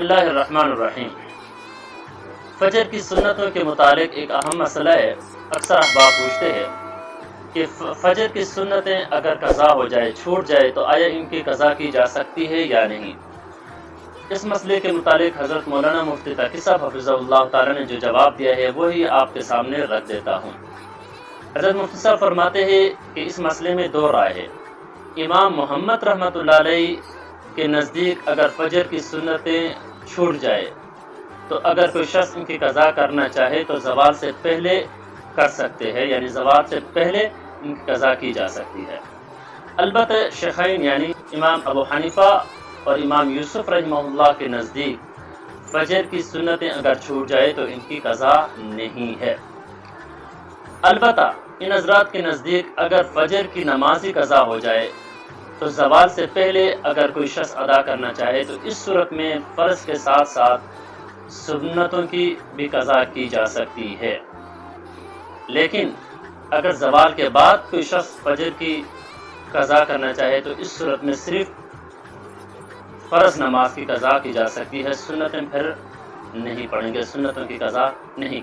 اللہ الرحمن الرحیم۔ فجر کی سنتوں کے متعلق ایک اہم مسئلہ ہے۔ اکثر احباب پوچھتے ہیں کہ فجر کی سنتیں اگر قضا ہو جائے، چھوٹ جائے، تو آیا ان کی قضا کی جا سکتی ہے یا نہیں؟ اس مسئلے کے متعلق حضرت مولانا مفتی تقی صاحب حفظہ اللہ تعالیٰ نے جو جواب دیا ہے وہی آپ کے سامنے رکھ دیتا ہوں۔ حضرت مفتی صاحب فرماتے ہیں کہ اس مسئلے میں دو رائے ہے۔ امام محمد رحمۃ اللہ علیہ کے نزدیک اگر فجر کی سنتیں چھوٹ جائے تو اگر کوئی شخص ان کی قضا کرنا چاہے تو زوال سے پہلے کر سکتے ہیں، یعنی زوال سے پہلے ان کی قضا کی جا سکتی ہے۔ البتہ شیخین یعنی امام ابو حنیفہ اور امام یوسف رحمہ اللہ کے نزدیک فجر کی سنتیں اگر چھوٹ جائے تو ان کی قضا نہیں ہے۔ البتہ ان حضرات کے نزدیک اگر فجر کی نمازی قضا ہو جائے تو زوال سے پہلے اگر کوئی شخص ادا کرنا چاہے تو اس صورت میں فرض کے ساتھ ساتھ سنتوں کی بھی قضا کی جا سکتی ہے، لیکن اگر زوال کے بعد کوئی شخص فجر کی قضا کرنا چاہے تو اس صورت میں صرف فرض نماز کی قضا کی جا سکتی ہے، سنتیں پھر نہیں پڑھیں گے، سنتوں کی قضا نہیں